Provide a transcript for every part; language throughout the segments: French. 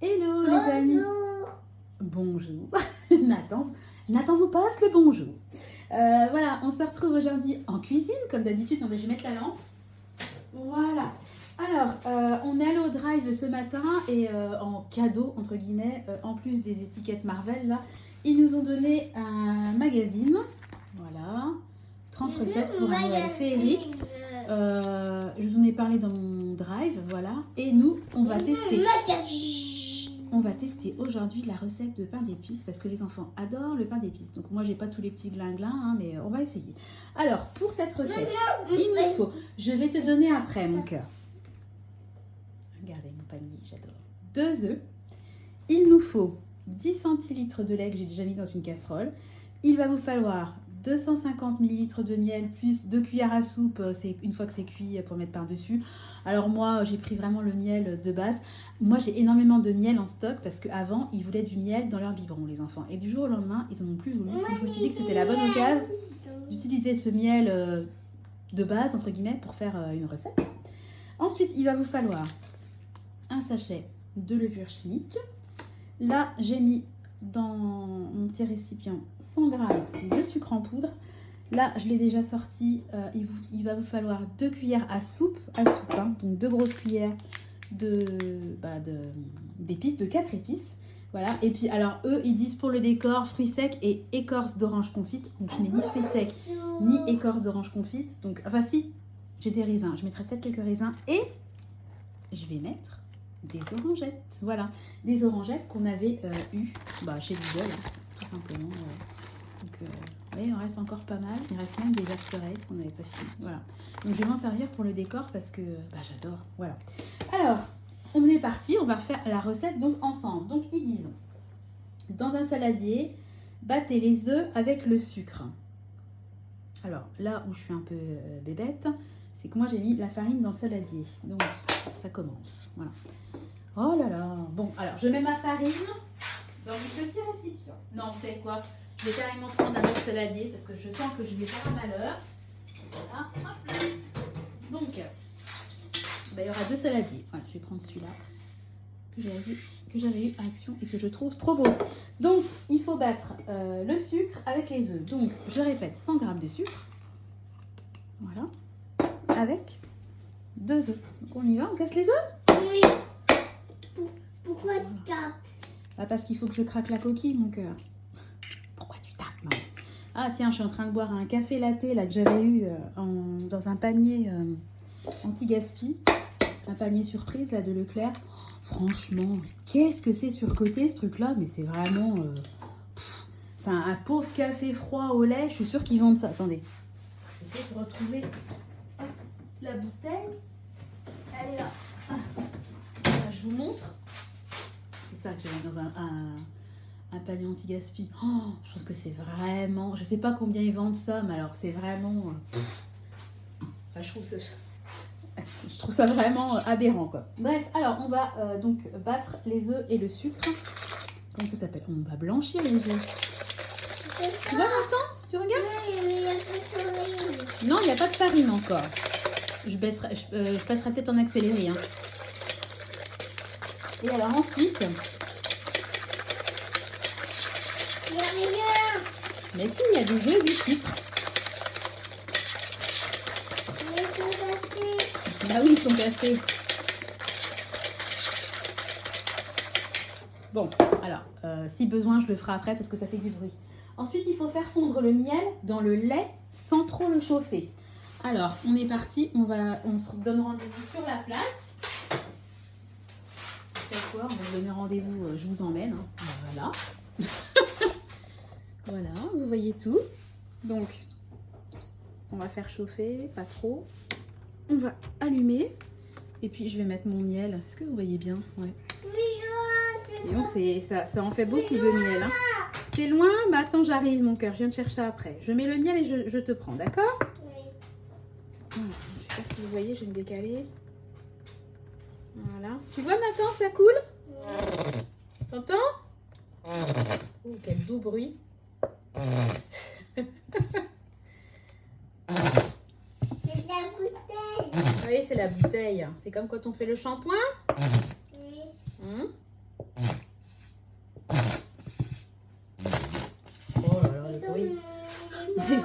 Hello les amis. Bonjour. Nathan vous passe le bonjour. Voilà, on se retrouve aujourd'hui en cuisine comme d'habitude. Je vais mettre la lampe. Voilà. Alors, on est allé au drive ce matin et en cadeau, entre guillemets, en plus des étiquettes Marvel, là, ils nous ont donné un magazine. Voilà. 30 recettes pour un Noël féerique. Je vous en ai parlé dans mon drive, voilà. Et nous, on va tester aujourd'hui la recette de pain d'épices parce que les enfants adorent le pain d'épices. Donc moi, j'ai pas tous les petits glinglins, hein, mais on va essayer. Alors, pour cette recette, il nous faut... Je vais te donner après, mon cœur. Regardez mon panier, j'adore. 2 œufs. Il nous faut 10 centilitres de lait que j'ai déjà mis dans une casserole. Il va vous falloir 250 ml de miel plus 2 cuillères à soupe, c'est une fois que c'est cuit pour mettre par-dessus. Alors moi, j'ai pris vraiment le miel de base. Moi, j'ai énormément de miel en stock parce qu'avant, ils voulaient du miel dans leur biberon, les enfants. Et du jour au lendemain, ils n'en ont plus voulu. Donc, je me suis dit que c'était la bonne occasion d'utiliser ce miel de base, entre guillemets, pour faire une recette. Ensuite, il va vous falloir un sachet de levure chimique. Là, j'ai mis dans mon petit récipient 100 g de sucre en poudre. Là, je l'ai déjà sorti. Il va vous falloir 2 cuillères à soupe hein, donc 2 grosses cuillères d'épices, de 4 épices. Voilà. Et puis, alors, eux, ils disent pour le décor, fruits secs et écorce d'orange confite. Donc, je n'ai ni fruits secs, ni écorce d'orange confite. Donc, enfin, si, j'ai des raisins. Je mettrai peut-être quelques raisins. Et je vais mettre des orangettes, voilà, des orangettes qu'on avait eues chez Lidl, hein, tout simplement. Donc, oui, il en reste encore pas mal. Il reste même des asperges qu'on n'avait pas fini. Voilà. Donc, je vais m'en servir pour le décor parce que j'adore. Voilà. Alors, on est parti. On va faire la recette donc ensemble. Donc, ils disent dans un saladier, battez les œufs avec le sucre. Alors, là où je suis un peu bébête, c'est que moi j'ai mis la farine dans le saladier. Donc, ça commence. Voilà. Oh là là. Bon, alors je mets ma farine dans mon petit récipient. Non, vous savez quoi? Je vais carrément prendre un autre saladier parce que je sens que je vais faire un malheur. Voilà. Hop là. Donc, il y aura 2 saladiers. Voilà, je vais prendre celui-là que j'avais eu à Action et que je trouve trop beau. Donc, il faut battre le sucre avec les œufs. Donc, je répète, 100 g de sucre. Voilà. Avec 2 œufs. Donc, on y va, on casse les œufs? Oui. Pourquoi tu tapes? Parce qu'il faut que je craque la coquille, mon cœur. Pourquoi tu tapes, maman? Ah, tiens, je suis en train de boire un café latte là, que j'avais eu dans un panier anti-gaspi. Un panier surprise là, de Leclerc. Franchement, qu'est-ce que c'est surcoté ce truc-là? Mais c'est vraiment... c'est un pauvre café froid au lait. Je suis sûre qu'ils vendent ça. Attendez. J'essaie de retrouver la bouteille. Elle est là. Voilà, je vous montre. C'est ça que j'avais dans un panier anti-gaspi. Oh, je trouve que c'est vraiment... Je sais pas combien ils vendent ça, mais alors c'est vraiment... Enfin, je trouve ça vraiment aberrant, quoi. Bref, alors on va donc battre les œufs et le sucre. Comment ça s'appelle? On va blanchir les œufs. Tu vois, Nathan? Tu regardes? Non, il n'y a pas de farine encore. Je passerai peut-être en accéléré. Hein. Et alors ensuite... Il n'y a rien. Mais si, il y a des œufs et du sucre. Ils sont cassés. Bah oui, ils sont cassés. Bon, alors, si besoin, je le ferai après parce que ça fait du bruit. Ensuite, il faut faire fondre le miel dans le lait sans trop le chauffer. Alors, on est parti. On se donne rendez-vous sur la place. C'est quoi? On va se donner rendez-vous. Je vous emmène. Hein. Voilà. Voilà, vous voyez tout. Donc, on va faire chauffer, pas trop. On va allumer. Et puis, je vais mettre mon miel. Est-ce que vous voyez bien? Ouais. Et ça en fait beaucoup de miel. Hein. T'es loin? Bah attends, j'arrive, mon cœur. Je viens te chercher après. Je mets le miel et je te prends, d'accord? Oui. Je sais pas si vous voyez, je vais me décaler. Voilà. Tu vois, Nathan, ça coule? T'entends? Oh, quel doux bruit. C'est la bouteille. Oui, c'est la bouteille. C'est comme quand on fait le shampoing. Oui. Hum.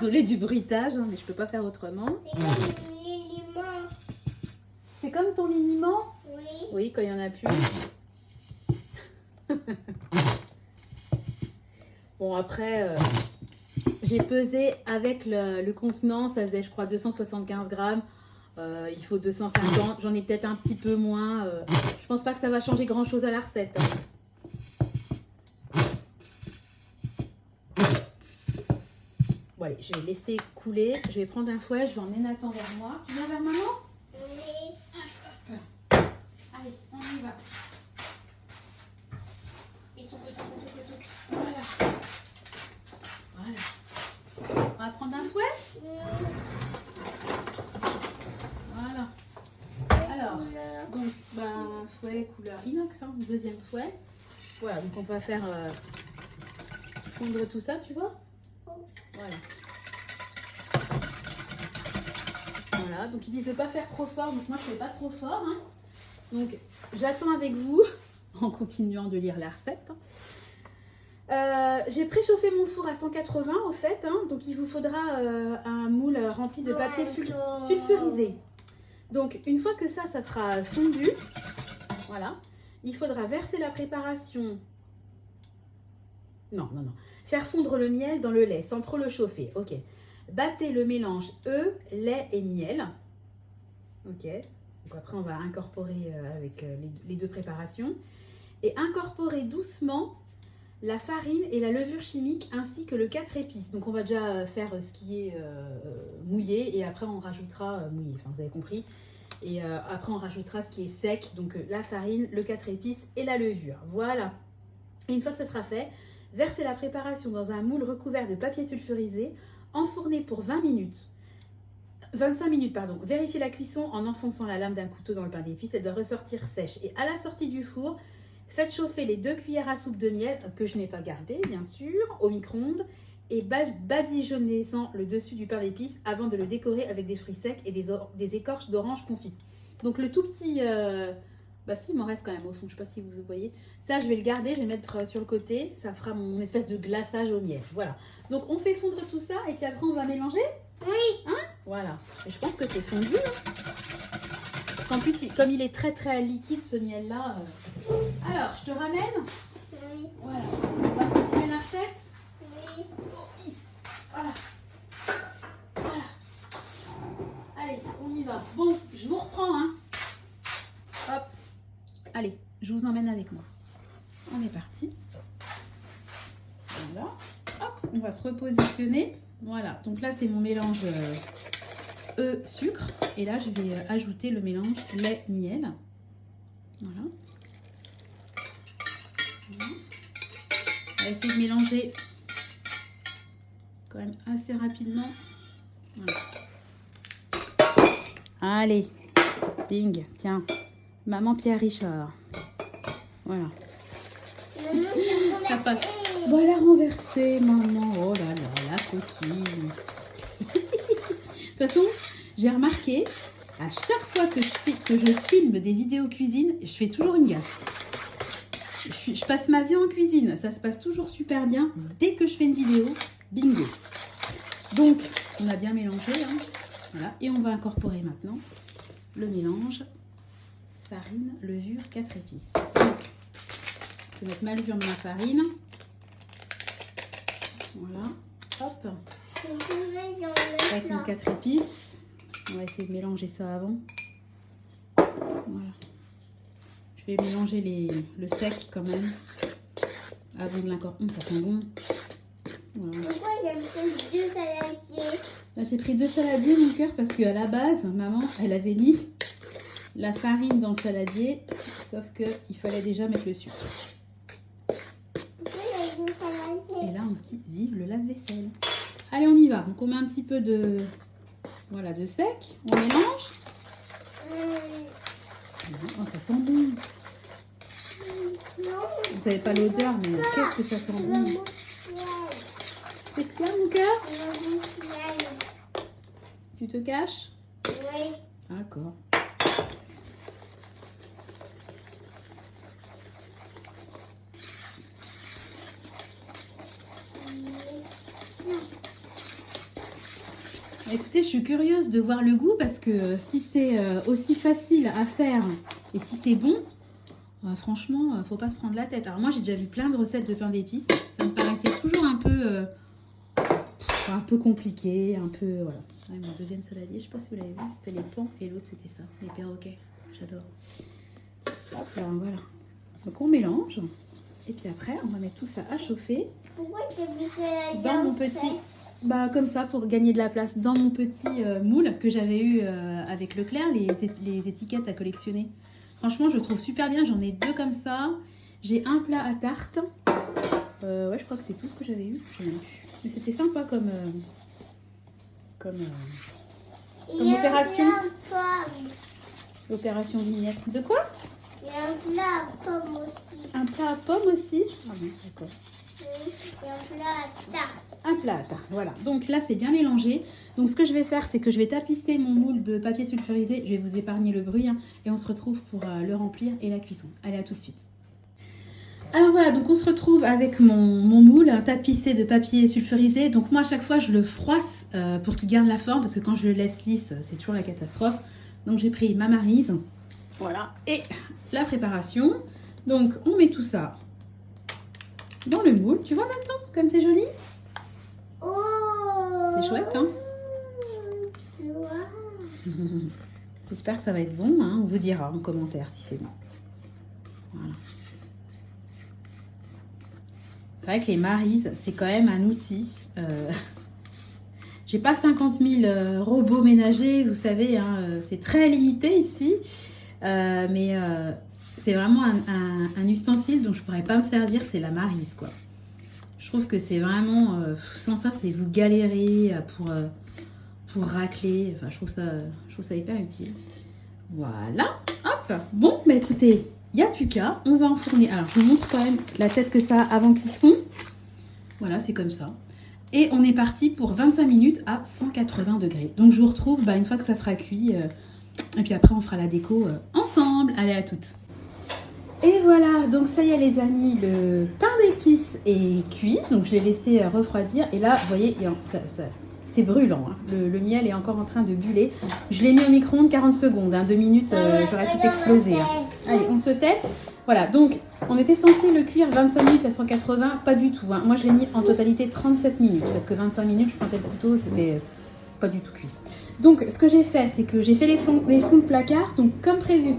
Désolée du bruitage, hein, mais je peux pas faire autrement. C'est comme les limons. C'est comme ton liniment? Oui. Oui, quand il y en a plus. Bon, après, j'ai pesé avec le contenant, ça faisait, je crois, 275 grammes. Il faut 250, j'en ai peut-être un petit peu moins. Je pense pas que ça va changer grand-chose à la recette. Bon, allez, je vais laisser couler. Je vais prendre un fouet, je vais emmener Nathan vers moi. Tu viens vers maman? Oui. Allez, on y va. Voilà. Voilà. On va prendre un fouet? Voilà. Alors, donc, fouet couleur inox, hein, deuxième fouet. Voilà, donc on va faire fondre tout ça, tu vois? Voilà. Voilà, donc ils disent de ne pas faire trop fort, donc moi je ne fais pas trop fort. Hein. Donc j'attends avec vous, en continuant de lire la recette. J'ai préchauffé mon four à 180 au fait, hein, donc il vous faudra un moule rempli de papier sulfurisé. Donc une fois que ça sera fondu, voilà, il faudra verser la préparation. Non. Faire fondre le miel dans le lait sans trop le chauffer. Ok. Battez le mélange œufs, lait et miel. Ok. Donc après, on va incorporer avec les deux préparations. Et incorporer doucement la farine et la levure chimique ainsi que le 4 épices. Donc on va déjà faire ce qui est mouillé et après on rajoutera mouillé. Enfin, vous avez compris. Et après, on rajoutera ce qui est sec. Donc la farine, le 4 épices et la levure. Voilà. Et une fois que ça sera fait, versez la préparation dans un moule recouvert de papier sulfurisé, enfournez pour 25 minutes. Vérifiez la cuisson en enfonçant la lame d'un couteau dans le pain d'épices, elle doit ressortir sèche. Et à la sortie du four, faites chauffer les 2 cuillères à soupe de miel, que je n'ai pas gardé bien sûr, au micro-ondes, et badigeonnez-en le dessus du pain d'épices avant de le décorer avec des fruits secs et des écorces d'orange confites. Donc le tout petit... si, il m'en reste quand même au fond, je ne sais pas si vous voyez. Ça, je vais le garder, je vais le mettre sur le côté. Ça fera mon espèce de glaçage au miel. Voilà. Donc, on fait fondre tout ça et puis après, on va mélanger. Oui. Hein? Voilà. Et je pense que c'est fondu. Hein. En plus, comme il est très très liquide, ce miel-là. Alors, je te ramène. Oui. Voilà. On va continuer la recette. Oui. Voilà. Voilà. Allez, on y va. Bon, je vous reprends, hein. Hop. Allez, je vous emmène avec moi. On est parti. Voilà. Hop, on va se repositionner. Voilà, donc là c'est mon mélange œufs, sucre. Et là je vais ajouter le mélange lait-miel. Voilà. On va essayer de mélanger quand même assez rapidement. Voilà. Allez, bing, tiens. Maman Pierre Richard. Voilà. Maman, Ça passe. Voilà, renversé, maman. Oh là là, la coquille. De toute façon, j'ai remarqué, à chaque fois que je filme des vidéos cuisine, je fais toujours une gaffe. Je passe ma vie en cuisine. Ça se passe toujours super bien. Dès que je fais une vidéo, bingo. Donc, on a bien mélangé. Hein. Voilà. Et on va incorporer maintenant le mélange. Farine, levure, 4 épices. Je vais mettre ma levure dans ma farine. Voilà. Hop. Avec mon 4 épices. On va essayer de mélanger ça avant. Voilà. Je vais mélanger le sec quand même. Avant de l'incorporer. Ça sent bon. Voilà. Pourquoi il y a deux saladiers? Là, j'ai pris 2 saladiers, mon cœur, parce qu'à la base, maman, elle avait mis la farine dans le saladier, sauf qu'il fallait déjà mettre le sucre. Pourquoi il y a deux saladiers? Et là, on se dit, vive le lave-vaisselle. Allez, on y va. Donc, on met un petit peu de sec. On mélange. Oh, ça sent bon. Vous savez pas l'odeur, mais qu'est-ce que ça sent bon. Qu'est-ce qu'il y a, mon cœur? Tu te caches? Oui. D'accord. Écoutez, je suis curieuse de voir le goût parce que si c'est aussi facile à faire et si c'est bon, franchement, faut pas se prendre la tête. Alors moi, j'ai déjà vu plein de recettes de pain d'épices. Ça me paraissait toujours un peu compliqué, un peu voilà. Ouais, mon deuxième saladier, je sais pas si vous l'avez vu, c'était les pans et l'autre c'était ça, les perroquets. J'adore. Hop là, voilà. Donc on mélange et puis après, on va mettre tout ça à chauffer. Pourquoi tu as mis ça Dans mon petit, comme ça pour gagner de la place, dans mon petit moule que j'avais eu avec Leclerc, les étiquettes à collectionner. Franchement, je trouve super bien. J'en ai 2 comme ça. J'ai un plat à tarte. Ouais, je crois que c'est tout ce que j'avais eu. Je sais même plus. Mais c'était sympa comme opération. Opération vignette. De quoi? Il y a un plat à pomme aussi. Un plat à pommes aussi. Ah bon, d'accord. Oui, il y a un plat à tarte. Un plat à tarte, voilà. Donc là, c'est bien mélangé. Donc ce que je vais faire, c'est que je vais tapisser mon moule de papier sulfurisé. Je vais vous épargner le bruit. Hein, et on se retrouve pour le remplir et la cuisson. Allez, à tout de suite. Alors voilà, donc on se retrouve avec mon moule tapissé de papier sulfurisé. Donc moi, à chaque fois, je le froisse pour qu'il garde la forme. Parce que quand je le laisse lisse, c'est toujours la catastrophe. Donc j'ai pris ma maryse. Voilà. Et la préparation. Donc on met tout ça dans le moule. Tu vois, Nathan, comme c'est joli? Oh, C'est chouette, hein? Wow. J'espère que ça va être bon, hein. On vous dira en commentaire si c'est bon. Voilà. C'est vrai que les marises, c'est quand même un outil. J'ai pas 50 000 robots ménagers, vous savez, hein, c'est très limité ici. Mais c'est vraiment un ustensile dont je pourrais pas me servir, c'est la maryse, quoi. Je trouve que c'est vraiment, sans ça, c'est vous galérer pour racler. Enfin, je trouve ça hyper utile. Voilà, hop. Bon, bah écoutez, il n'y a plus qu'à. On va enfourner. Alors, je vous montre quand même la tête que ça a avant cuisson. Voilà, c'est comme ça. Et on est parti pour 25 minutes à 180 degrés. Donc, je vous retrouve une fois que ça sera cuit. Et puis après, on fera la déco ensemble. Allez, à toutes. Et voilà, donc ça y est les amis, le pain d'épices est cuit. Donc je l'ai laissé refroidir. Et là, vous voyez, c'est brûlant. Hein. Le miel est encore en train de buller. Je l'ai mis au micro-ondes 40 secondes. 2 minutes, j'aurais tout explosé. Hein. Allez, on se tait. Voilà, donc on était censé le cuire 25 minutes à 180. Pas du tout. Hein. Moi, je l'ai mis en totalité 37 minutes. Parce que 25 minutes, je pointais le couteau, c'était pas du tout cuit. Donc, ce que j'ai fait, c'est que j'ai fait les fonds de placard. Donc, comme prévu,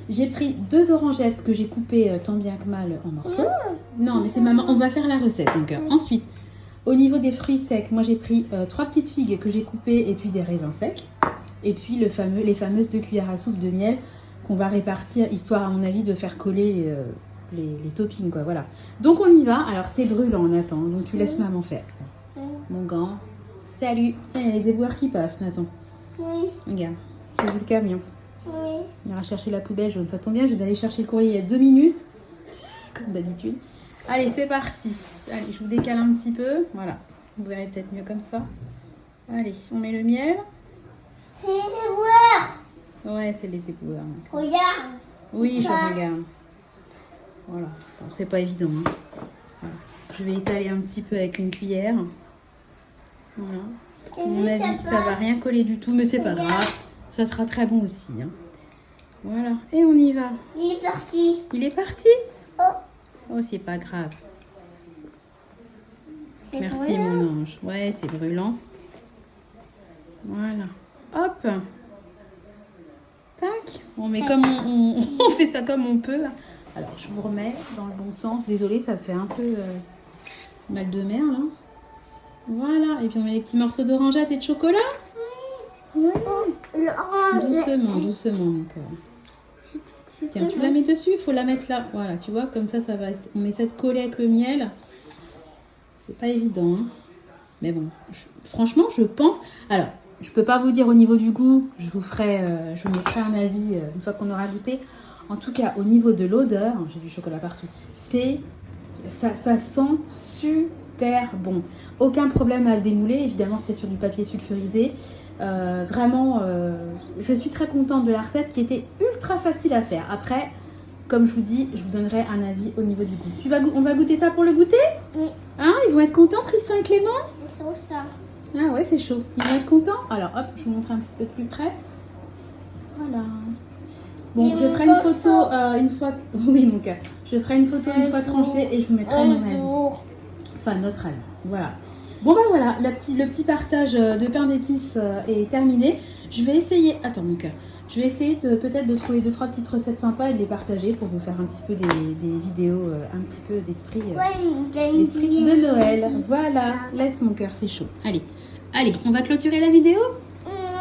j'ai pris 2 orangettes que j'ai coupées tant bien que mal en morceaux. Non, mais c'est maman, on va faire la recette. Donc, ensuite, au niveau des fruits secs, moi j'ai pris 3 petites figues que j'ai coupées et puis des raisins secs. Et puis les fameuses 2 cuillères à soupe de miel qu'on va répartir, histoire à mon avis de faire coller les toppings, quoi. Voilà. Donc, on y va. Alors, c'est brûlant, Nathan. Donc, tu laisses maman faire. Mon gant. Salut. Tiens, il y a les éboueurs qui passent, Nathan. Oui, Regarde, j'ai vu le camion. oui. On ira chercher la poubelle jaune. Ça tombe bien, je vais aller chercher le courrier il y a 2 minutes. Comme d'habitude. Allez, c'est parti. Allez, je vous décale un petit peu. Voilà. Vous verrez peut-être mieux comme ça. Allez, on met le miel. C'est les éboueurs. Ouais, c'est les éboueurs. Regarde. Oui, je passe. regarde. Voilà. Bon, c'est pas évident. Hein. Voilà. Je vais étaler un petit peu avec une cuillère. Voilà. À mon avis, ça va rien coller du tout, mais c'est pas grave. Ça sera très bon aussi. Hein. Voilà. Et on y va. Il est parti. Il est parti? Oh, Oh, c'est pas grave. c'est Merci, brûlant. mon ange. Ouais, c'est brûlant. Voilà. Hop. Tac. On met comme on fait ça comme on peut. Alors, je vous remets dans le bon sens. Désolée, ça fait un peu mal de mer, là. Voilà. Et puis, on met les petits morceaux d'orangeade et de chocolat. Ouais. Oh, l'orange. Doucement, doucement, mon cœur. Tiens, tu la mets dessus, il faut la mettre là. Voilà, tu vois, comme ça va. On essaie de coller avec le miel. C'est pas évident, hein. Mais bon, franchement, je pense... Alors, je peux pas vous dire au niveau du goût. Je vous ferai un avis une fois qu'on aura goûté. En tout cas, au niveau de l'odeur, j'ai du chocolat partout. Ça sent super bon. Aucun problème à le démouler. Évidemment, c'était sur du papier sulfurisé. Vraiment, je suis très contente de la recette qui était ultra facile à faire. Après, comme je vous dis, je vous donnerai un avis au niveau du goût. On va goûter ça pour le goûter? Oui. Hein, ils vont être contents, Tristan et Clément? C'est ça. Ah ouais, c'est chaud. Ils vont être contents. Alors hop, je vous montre un petit peu de plus près. Voilà. Bon, je ferai une photo une fois... Oui, mon cœur. Je ferai une photo une fois tranchée et je vous mettrai mon avis. Enfin, notre avis. Voilà. Bon, ben voilà, le petit partage de pain d'épices est terminé. Je vais essayer... Attends, mon cœur. Je vais essayer peut-être de trouver 2-3 petites recettes sympas et de les partager pour vous faire un petit peu des vidéos, un petit peu d'esprit de Noël. Voilà, laisse mon cœur, c'est chaud. Allez, allez, on va clôturer la vidéo.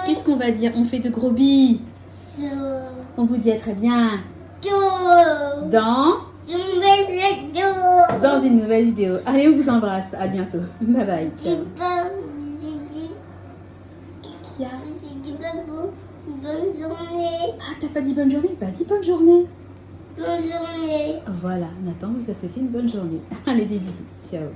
Qu'est-ce qu'on va dire? On fait de gros billes. On vous dit à très bien dans une nouvelle vidéo. Allez, on vous embrasse. À bientôt. Bye bye. Ciao. Qu'est-ce qu'il y a? Bonne journée. Ah, t'as pas dit bonne journée? Bah, dis bonne journée. Bonne journée. Voilà, Nathan vous a souhaité une bonne journée. Allez, des bisous. Ciao.